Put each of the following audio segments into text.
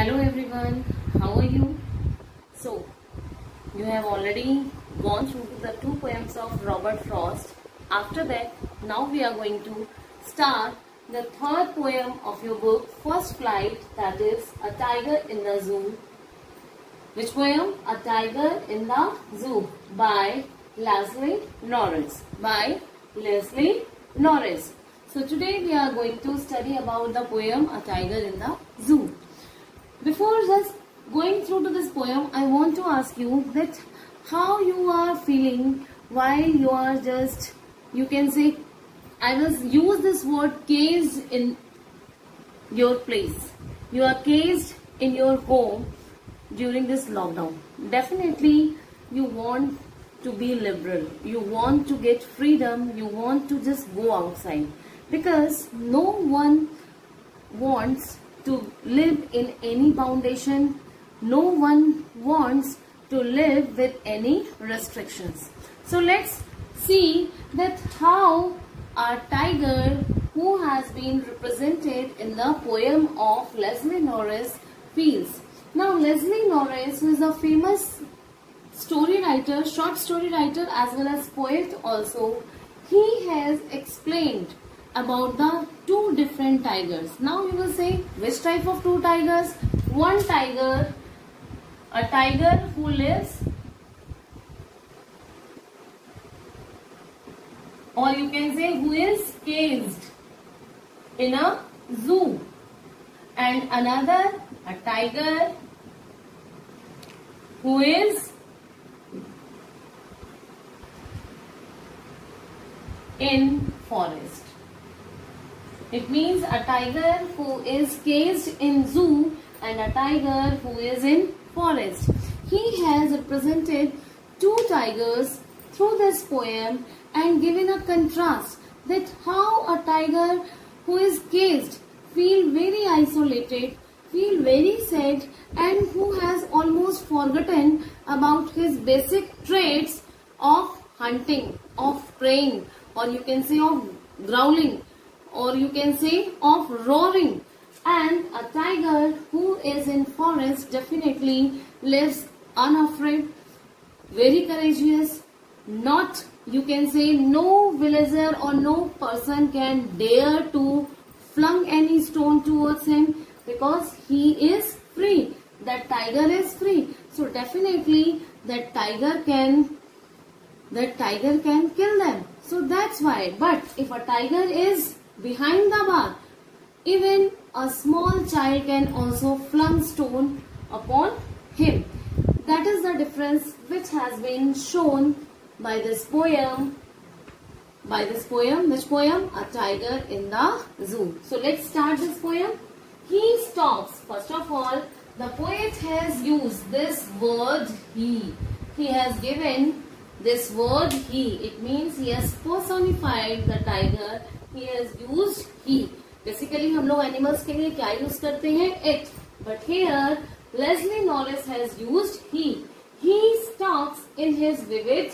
Hello everyone, how are you? So, you have already gone through the two poems of Robert Frost. After that, now we are going to start the third poem of your book, First Flight, that is A Tiger in the Zoo. Which poem? A Tiger in the Zoo by Leslie Norris. So today we are going to study about the poem A Tiger in the Zoo. Before just going through to this poem, I want to ask you that how you are feeling while you are just, you can say, I will use this word, caged in your place. You are caged in your home during this lockdown. Definitely you want to be liberal. You want to get freedom. You want to just go outside. Because no one wants to live in any foundation. No one wants to live with any restrictions. So let's see that how a tiger who has been represented in the poem of Leslie Norris feels. Now Leslie Norris, who is a famous story writer, short story writer as well as poet also, he has explained about the two different tigers. Now you will say, which type of two tigers? One tiger, a tiger who lives, or you can say who is caged in a zoo, and another, a tiger who is in forest. It means a tiger who is caged in zoo and a tiger who is in forest. He has represented two tigers through this poem and given a contrast that how a tiger who is caged feel very isolated, feel very sad, and who has almost forgotten about his basic traits of hunting, of preying, or you can say of growling, or you can say of roaring. And a tiger who is in forest definitely lives unafraid, very courageous, not, you can say, no villager or no person can dare to flung any stone towards him because he is free. That tiger is free. So definitely that tiger can kill them. So that's why. But if a tiger is behind the bar, even a small child can also flung stone upon him. That is the difference which has been shown by this poem. Which poem? A Tiger in the Zoo. So let's start this poem. He stops. First of all, the poet has used this word he. He has given this word he. It means he has personified the tiger. He has used he. Basically हम लोग animals के लिए क्या use करते हैं? It. But here Leslie Norris has used he. He stalks in his vivid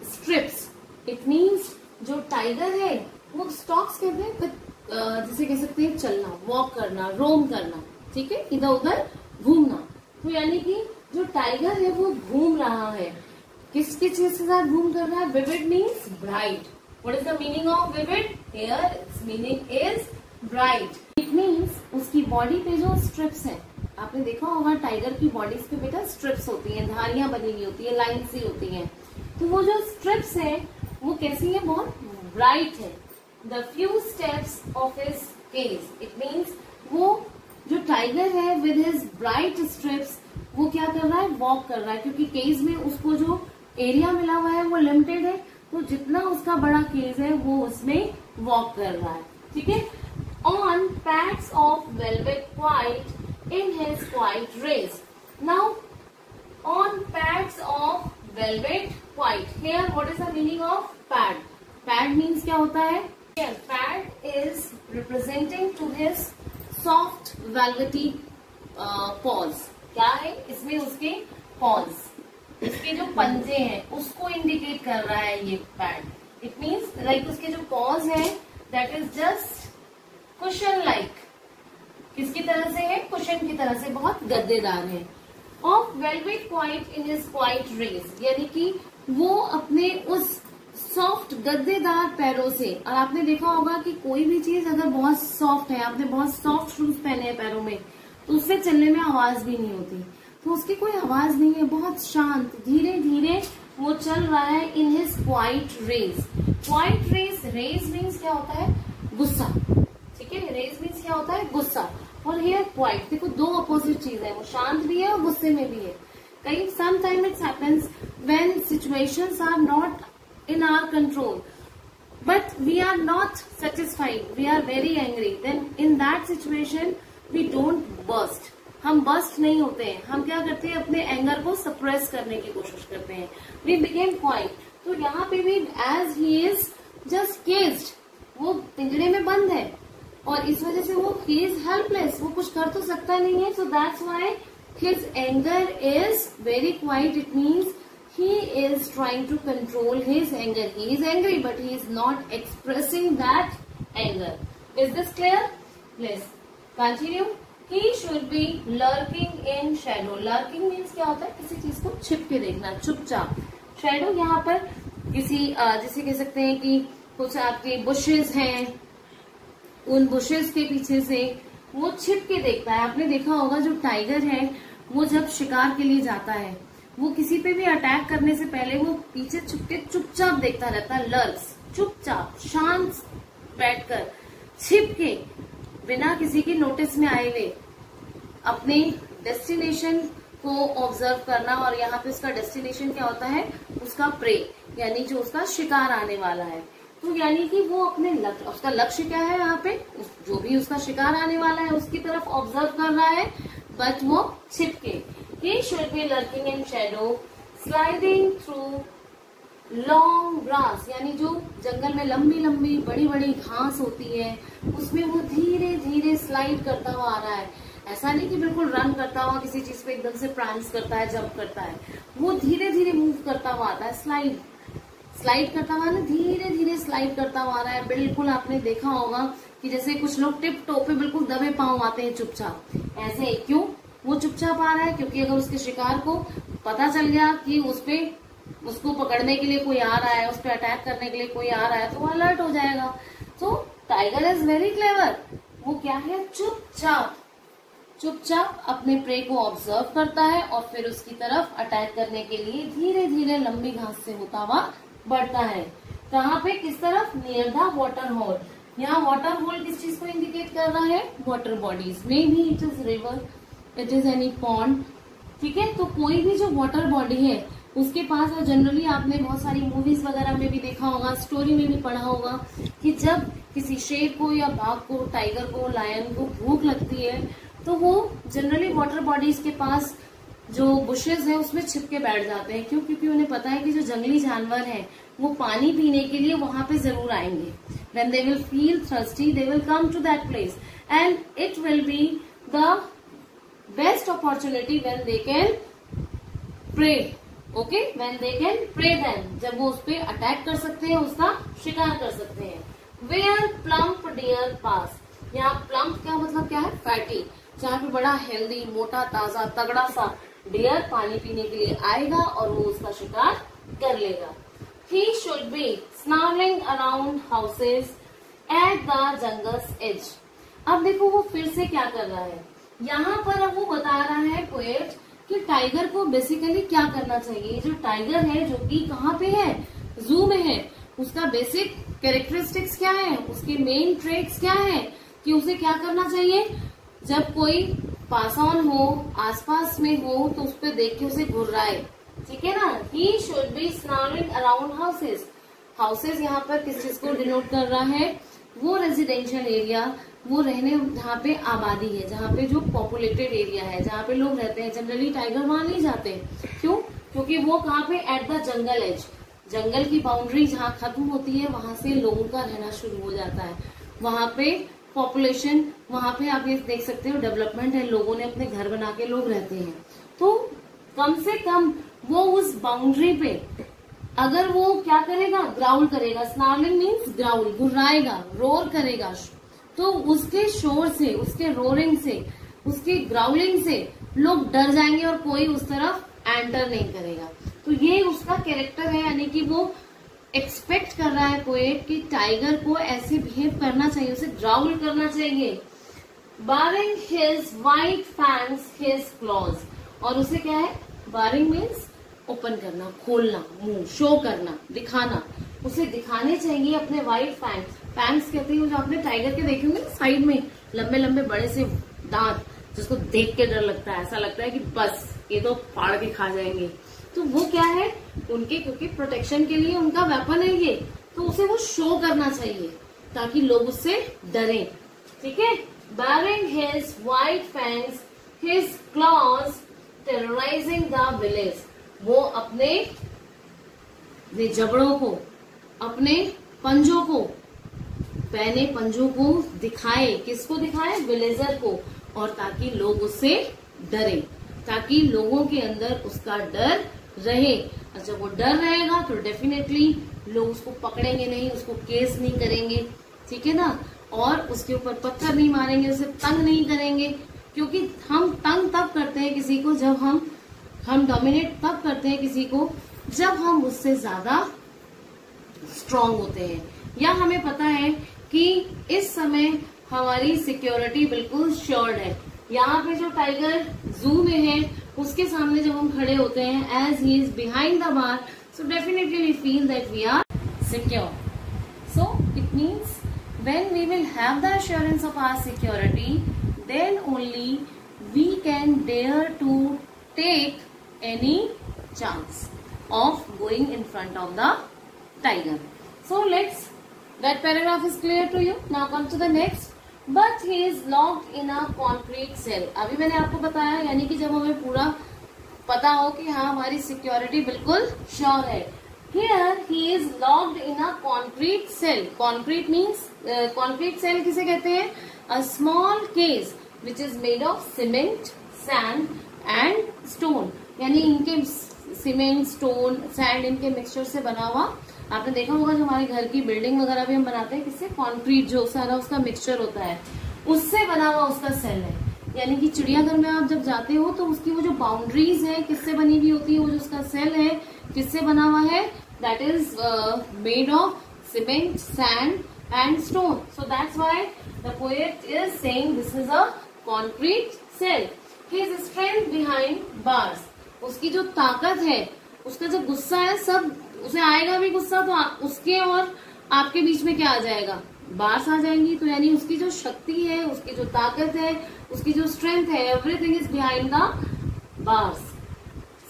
strips. It means जो tiger है वो stalks कहते हैं, जैसे कह सकते हैं चलना, walk करना, roam करना, ठीक है, इधर उधर घूमना. तो यानी कि जो टाइगर है वो घूम रहा है. किस चीज के साथ घूम कर रहा है? Vivid means bright. What is the meaning of vivid? Here its meaning is bright. It means उसकी बॉडी पे जो स्ट्रिप्स हैं, आपने देखा होगा टाइगर की बॉडीज पे बेटा स्ट्रिप्स होती हैं, धारियां बनी हुई होती है, लाइन सी होती हैं. तो वो जो स्ट्रिप्स है वो कैसी है? बहुत ब्राइट है. The few steps of his cage. It means वो जो टाइगर है with his bright strips वो क्या कर रहा है? वॉक कर रहा है. क्योंकि केज में उसको जो एरिया मिला हुआ है वो लिमिटेड है, तो जितना उसका बड़ा केज है वो उसमें वॉक कर रहा है. ठीक है. On pads of velvet quiet in his quiet rage. Now on pads of velvet quiet. Here what is the meaning of pad? Pad means क्या होता है? Pad is representing to his soft velvety paws. क्या है इसमें? उसके pause, उसके जो पंजे हैं उसको इंडिकेट कर रहा है ये पैड. इट मीन्स लाइक उसके जो पॉज है that is just cushion like. किसकी तरह से है? कुशन की तरह से, बहुत गद्देदार है। Of velvet quiet in his quiet rage, यानी कि वो अपने उस सॉफ्ट गद्देदार पैरों से, और आपने देखा होगा कि कोई भी चीज अगर बहुत सॉफ्ट है, आपने बहुत सॉफ्ट शूज पहने हैं पैरों में, तो उससे चलने में आवाज भी नहीं होती, तो उसकी कोई आवाज नहीं है, बहुत शांत, धीरे धीरे वो चल रहा है in his quiet rage. Quiet rage, rage means क्या होता है? गुस्सा, ठीक है, रेस मीन्स क्या होता है? गुस्सा। और हियर क्वाइट, देखो दो अपोजिट चीज है, वो शांत भी है और गुस्से में भी है। कहीं some time it's happens when situations are not in our control, but we are not satisfied, we are very angry, then in that situation we don't burst, हम burst नहीं होते हैं, हम क्या करते हैं? अपने एंगर को सप्रेस करने की कोशिश करते हैं। we became quiet, तो यहाँ पे भी as he is just caged, वो पिंजरे में बंद है और इस वजह से वो he is helpless, वो कुछ कर तो सकता नहीं है, so that's why his anger is very quiet, it means he is trying to control his anger. He is angry, but he is not expressing that anger. Is this clear? Please continue. He should be lurking in shadow. Lurking means क्या होता है? किसी चीज को छिप के देखना, चुपचाप। Shadow यहाँ पर किसी जैसे कह सकते हैं कि कुछ आपके bushes हैं, उन bushes के पीछे से वो छिप के देखता है। आपने देखा होगा जो टाइगर है वो जब शिकार के लिए जाता है, वो किसी पे भी अटैक करने से पहले वो पीछे छुप के चुपचाप देखता रहता है, लर्क्स, चुपचाप शांत बैठकर, छिप के, बिना किसी की नोटिस में आए हुए अपने डेस्टिनेशन को ऑब्जर्व करना। और यहाँ पे उसका डेस्टिनेशन क्या होता है? उसका प्रे, यानी जो उसका शिकार आने वाला है। तो यानी कि वो अपने लक्ष्य, उसका लक्ष्य क्या है यहाँ पे? जो भी उसका शिकार आने वाला है उसकी तरफ ऑब्जर्व कर रहा है, बट वो छिप के। He should be lurking in shadow, sliding through long grass, यानी जो जंगल में लंबी लंबी बड़ी बड़ी घास होती है उसमें वो धीरे धीरे स्लाइड करता हुआ आ रहा है। ऐसा नहीं कि बिल्कुल रन करता हुआ किसी चीज पे एकदम से प्रांस करता है, जंप करता है, वो धीरे धीरे मूव करता हुआ आता है, स्लाइड करता हुआ ना, धीरे धीरे स्लाइड करता हुआ आ रहा है। बिल्कुल आपने देखा होगा कि जैसे कुछ लोग टिप टॉप पे बिल्कुल दबे पांव आते हैं चुपचाप, ऐसे क्यों? वो चुपचाप आ रहा है क्योंकि अगर उसके शिकार को पता चल गया कि उसको पकड़ने के लिए कोई आ रहा है, उस पर अटैक करने के लिए कोई आ रहा है, तो वो अलर्ट हो जाएगा। तो टाइगर इज वेरी क्लेवर, वो क्या है? चुपचाप अपने प्रे को ऑब्जर्व करता है और फिर उसकी तरफ अटैक करने के लिए धीरे धीरे लंबी घास से होता हुआ बढ़ता है। कहाँ पे? किस तरफ? Near the water hole. यहाँ वाटर होल किस चीज को इंडिकेट कर रहा है? Water bodies, maybe it is river, it is any pond, ठीक है। तो कोई भी जो वाटर बॉडी है उसके पास, और जनरली आपने बहुत सारी मूवीज वगैरह में भी देखा होगा, स्टोरी में भी पढ़ा होगा कि जब किसी शेर को या बाघ को, टाइगर को, लायन को भूख लगती है तो वो जनरली वाटर बॉडीज के पास जो बुशेस है उसमें छिप के बैठ जाते हैं। क्यों? क्योंकि उन्हें पता है कि जो जंगली जानवर है वो पानी पीने के लिए वहां पे जरूर आएंगे। When they will feel thirsty, they will come to that place and it will be the best opportunity when they can prey, okay, when they can prey them, जब वो उस पे अटैक कर सकते हैं, उसका शिकार कर सकते हैं। Where plump deer pass, यहाँ plump क्या मतलब क्या है? फैटी, जहाँ पे बड़ा हेल्दी, मोटा, ताजा, तगड़ा सा डियर पानी पीने के लिए आएगा और वो उसका शिकार कर लेगा। He should be snarling around houses at the jungle's edge। अब देखो वो फिर से क्या कर रहा है, यहाँ पर अब वो बता रहा है पोएट कि टाइगर को बेसिकली क्या करना चाहिए। जो टाइगर है जो कि कहाँ पे है? जू में है, उसका बेसिक कैरेक्टरिस्टिक्स क्या है, उसके मेन ट्रेट्स क्या है, कि उसे क्या करना चाहिए? जब कोई पास ऑन हो, आसपास में हो, तो उस पर देख के उसे घुर्राए, ठीक है ना। He should be snarling around houses। Houses यहाँ पर किस चीज को डिनोट कर रहा है? वो रेजिडेंशियल एरिया, वो रहने जहाँ पे आबादी है, जहाँ पे जो पॉपुलेटेड एरिया है, जहाँ पे लोग रहते हैं। जनरली टाइगर वहां नहीं जाते, क्यों? क्योंकि वो कहाँ पे? एट द जंगल एज, जंगल की बाउंड्री जहाँ खत्म होती है वहां से लोगों का रहना शुरू हो जाता है। वहां पे पॉपुलेशन, वहां पे आप ये देख सकते हो डेवलपमेंट है, लोगों ने अपने घर बना के लोग रहते हैं। तो कम से कम वो उस बाउंड्री पे अगर वो क्या करेगा? ग्राउल करेगा। स्नार्लिंग मीन्स ग्राउल, गुर्राएगा, रोर करेगा, तो उसके शोर से, उसके रोरिंग से, उसके ग्राउलिंग से लोग डर जाएंगे और कोई उस तरफ एंटर नहीं करेगा। तो ये उसका कैरेक्टर है, यानी कि वो एक्सपेक्ट कर रहा है पोएट कि टाइगर को ऐसे बिहेव करना चाहिए, उसे ग्राउल करना चाहिए। Baring his white fangs his claws, और उसे क्या है, बारिंग मीन्स ओपन करना, खोलना, मुंह शो करना, दिखाना, उसे दिखाने चाहिए अपने वाइट फैंग्स। फैंग्स कहते हैं जो आपने टाइगर के देखे होंगे साइड में लंबे लंबे बड़े से दांत, जिसको देख के डर लगता है, ऐसा लगता है कि बस ये तो फाड़ के खा जाएंगे। तो वो क्या है उनके, क्योंकि प्रोटेक्शन के लिए उनका वेपन है ये, तो उसे वो शो करना चाहिए ताकि लोग उससे डरें। ठीक है, baring his white fangs, his claws, terrorizing the village, वो अपने जबड़ों को, अपने पंजों को, पहने पंजों को दिखाए, किसको दिखाए, विलेजर को, और ताकि लोग उससे डरे, ताकि लोगों के अंदर उसका डर रहे। अच्छा, वो डर रहेगा तो डेफिनेटली लोग उसको पकड़ेंगे नहीं, उसको केस नहीं करेंगे, ठीक है ना, और उसके ऊपर पत्थर नहीं मारेंगे, उसे तंग नहीं करेंगे, क्योंकि हम तंग तब करते हैं किसी को जब हम डोमिनेट तब करते हैं किसी को जब हम उससे ज्यादा स्ट्रांग होते हैं, या हमें पता है कि इस समय हमारी सिक्योरिटी बिल्कुल श्योर्ड है। यहाँ पे जो टाइगर जू में है उसके सामने जब हम खड़े होते हैं, as he is behind the bar, so definitely we feel that we are secure. So it means when we will have the assurance of our security, then only we can dare to take any chance of going in front of the tiger. So that paragraph is clear to you. Now come to the next. But he is locked in a concrete cell. अभी मैंने आपको बताया, यानी कि जब हमें पूरा पता हो कि हाँ हमारी सिक्योरिटी बिल्कुल श्योर है। Here he is locked in a concrete cell. Concrete means concrete cell किसे कहते हैं? A small case which is made of cement, sand and stone. यानी इनके सीमेंट, स्टोन, सैंड इनके मिक्सचर से बना हुआ। आपने देखा होगा जो हमारे घर की बिल्डिंग वगैरह भी हम बनाते हैं किससे, कंक्रीट, जो सारा उसका मिक्सचर होता है उससे बना हुआ उसका सेल है। यानी कि चिड़ियाघर में आप जब जाते हो तो उसकी वो जो बाउंड्रीज है किससे बनी हुई होती है, वो जो उसका सेल है किससे बना हुआ है, that is made of cement, sand and stone. So that's why the poet is saying this is a concrete cell. His strength behind bars. उसकी जो ताकत है, उसका जो गुस्सा है, सब उसे आएगा भी गुस्सा तो उसके और आपके बीच में क्या आ जाएगा, बार्स आ जाएंगी। तो यानी उसकी जो शक्ति है, उसकी जो ताकत है, उसकी जो स्ट्रेंथ है, everything is behind the bars.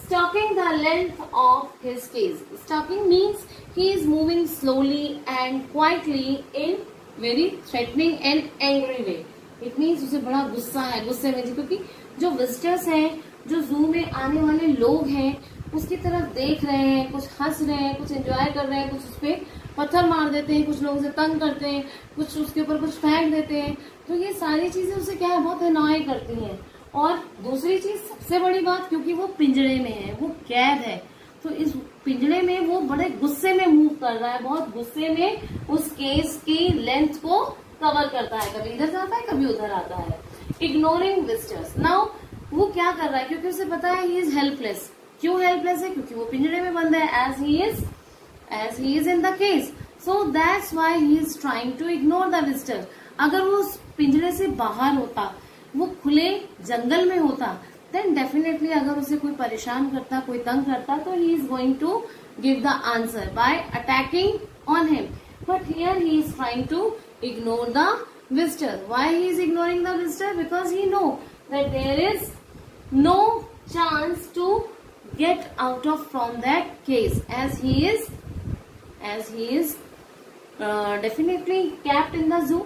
Stalking the length of his cage. Stalking means he is moving slowly and quietly in very threatening and angry way. It means उसे बड़ा गुस्सा है, गुस्से में, क्योंकि जो विजिटर्स हैं, जो जू में आने वाले लोग हैं, उसकी तरफ देख रहे हैं, कुछ हंस रहे हैं, कुछ एंजॉय कर रहे हैं, कुछ उस पर पत्थर मार देते हैं, कुछ लोग उसे तंग करते हैं, कुछ उसके ऊपर कुछ फेंक देते हैं। तो ये सारी चीजें उसे क्या है, बहुत अनॉय करती हैं। और दूसरी चीज सबसे बड़ी बात, क्योंकि वो पिंजरे में है, वो कैद है, तो इस पिंजरे में वो बड़े गुस्से में मूव कर रहा है, बहुत गुस्से में उस केस की लेंथ को कवर करता है, कभी इधर जाता है कभी उधर आता है। Ignoring visitors. नाउ वो क्या कर रहा है, क्योंकि उसे पता है ही इज हेल्पलेस। क्यों हेल्पलेस है, क्योंकि वो पिंजरे में बंद है, as he is in the case, so that's why he is trying to ignore the visitor. अगर वो उस पिंजरे से बाहर होता, वो खुले जंगल में होता, देन डेफिनेटली अगर उसे कोई परेशान करता, कोई तंग करता, तो he is going to give the answer by attacking on him. But here he is trying to ignore the visitor. Why he is ignoring the visitor? Because he know that there is no chance to get out of from that case, as he is definitely kept in the zoo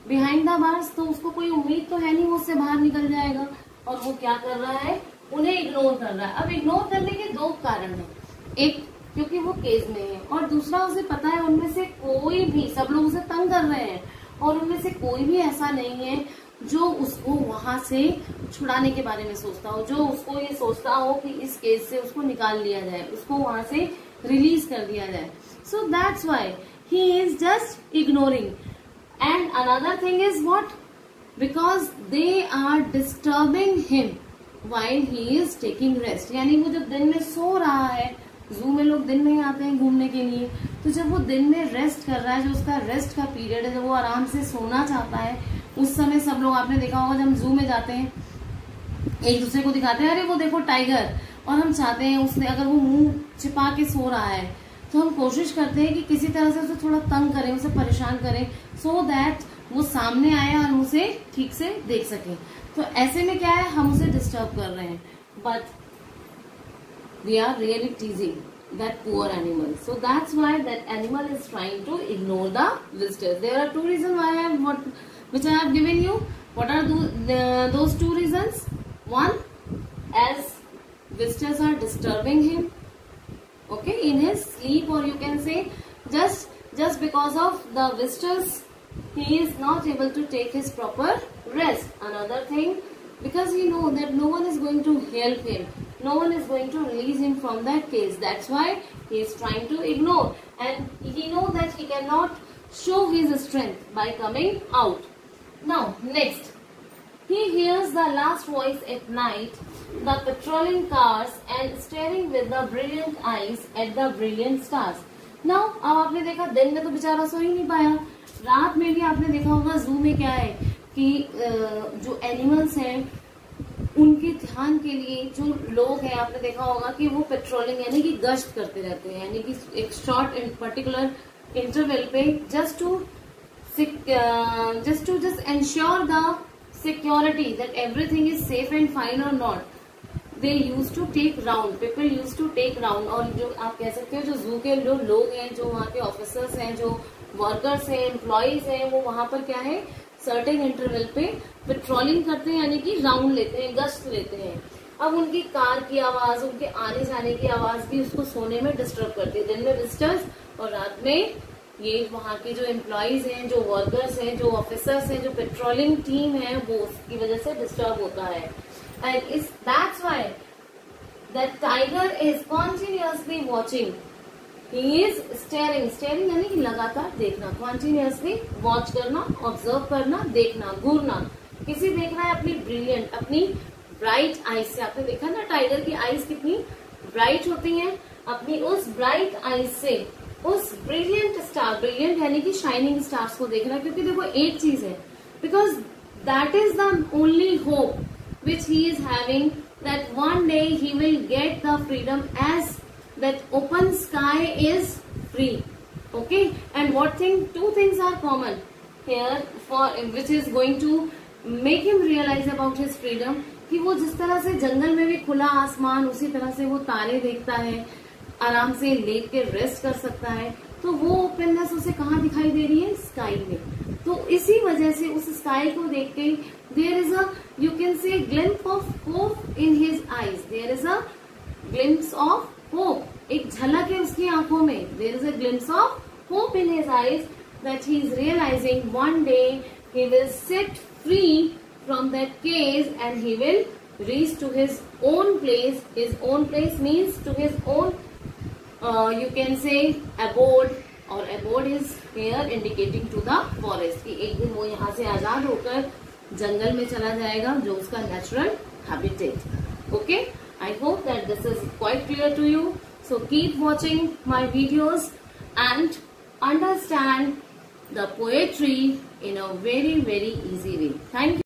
behind the bars. तो उसको कोई उम्मीद तो है नहीं वो उससे बाहर निकल जाएगा, और वो क्या कर रहा है, उन्हें इग्नोर कर रहा है। अब इग्नोर करने के दो कारण हैं, एक क्योंकि वो केज में है, और दूसरा उसे पता है उनमें से कोई भी, सब लोग उसे तंग कर रहे हैं, और उनमें से कोई भी ऐसा नहीं है जो उसको वहां से छुड़ाने के बारे में सोचता हो, जो उसको ये सोचता हो कि इस केस से उसको निकाल लिया जाए, उसको वहां से रिलीज कर दिया जाए। सो that's why he is just ignoring. And another thing is what? Because they are disturbing him while he is taking rest. यानी वो जब दिन में सो रहा है, जू में लोग दिन में ही आते हैं घूमने के लिए, तो जब वो दिन में रेस्ट कर रहा है, जो उसका रेस्ट का पीरियड है, जब वो आराम से सोना चाहता है, उस समय सब लोग, आपने देखा होगा जब हम जू में जाते हैं एक दूसरे को दिखाते हैं, अरे वो देखो टाइगर, और हम चाहते हैं उसने अगर वो मुंह छिपा के सो रहा है तो हम कोशिश करते हैं कि किसी तरह से उसे थोड़ा तंग करें, उसे परेशान करें, सो दैट वो सामने आए और उसे ठीक से देख सके। तो ऐसे में क्या है, हम उसे डिस्टर्ब कर रहे हैं, but we are really teasing that poor animal. So that's why that animal is trying to ignore the visitors. There are two reason why I have which I have given you. What are those two reasons? One, as visitors are disturbing him, okay, in his sleep, or you can say just because of the visitors he is not able to take his proper rest. Another thing, because he know that no one is going to help him, no one is going to release him from that case. That's why he is trying to ignore, and he know that he cannot show his strength by coming out. Now next, he hears the last voice at night, the patrolling cars and staring with the brilliant eyes at the brilliant stars. Now अब आपने देखा दिन में तो बेचारा सो ही नहीं पाया, रात में भी आपने देखा होगा जू में क्या है कि जो एनिमल्स हैं उनके ध्यान के लिए जो लोग हैं, आपने देखा होगा कि वो पेट्रोलिंग यानी कि गश्त करते रहते हैं, यानी कि एक शॉर्ट एंड पर्टिकुलर इंटरवल पे just to ensure the security that everything is safe and fine or not. They used to take round, people used to take round. और जो आप कह सकते हो जो जू के जो लोग हैं, जो वहाँ के ऑफिसर्स हैं, जो वर्कर्स हैं, एम्प्लॉइज हैं, वो वहाँ पर क्या है सर्टेन इंटरवल पे पेट्रोलिंग करते हैं, यानी कि राउंड लेते हैं, गश्त लेते हैं. अब उनकी कार की आवाज, उनके आने जाने की आवाज भी उसको सोने में डिस्टर्ब करती है. दिन में विजिटर्स और रात में ये वहाँ के जो एम्प्लॉइज हैं, जो वर्कर्स हैं, जो ऑफिसर्स हैं, जो पेट्रोलिंग टीम है, वो उसकी वजह से डिस्टर्ब होता है. एंड इस that's why that tiger is continuously watching. He is steering यानी कि लगातार देखना, कॉन्टिन्यूअसली वॉच करना, ऑब्जर्व करना, देखना, घूरना. किसी देख रहा है अपनी ब्रिलियंट, अपनी ब्राइट आईज से. आपने देखा ना टाइगर की आईज कितनी ब्राइट होती हैं. अपनी उस ब्राइट आईज से उस ब्रिलियंट स्टार, ब्रिलियंट यानी कि शाइनिंग स्टार्स को देखना. क्योंकि देखो एक चीज है, because that is the only hope which he is having, that one day he will get the freedom as that open sky is free. Okay, and two things are common here for which is going to make him realize about his freedom. कि वो जिस तरह से जंगल में भी खुला आसमान, उसी तरह से वो तारे देखता है, आराम से लेट के रेस्ट कर सकता है. तो वो ओपननेस उसे कहाँ दिखाई दे रही है, स्काई में. तो इसी वजह से उस स्काई को देख के there is a, you can say glimpse of hope in his eyes. There is a glimpse of hope, एक झलक है उसकी आंखों में. there is a glimpse of hope in his eyes that he is realizing one day he will set free from that cage and he will reach to his own place. His own place means to his own you can say abode, or abode is here indicating to the forest. कि एक दिन वो यहाँ से आजाद होकर जंगल में चला जाएगा, जो उसका natural habitat. Okay, I hope that this is quite clear to you. So keep watching my videos and understand the poetry in a very, very easy way. Thank you.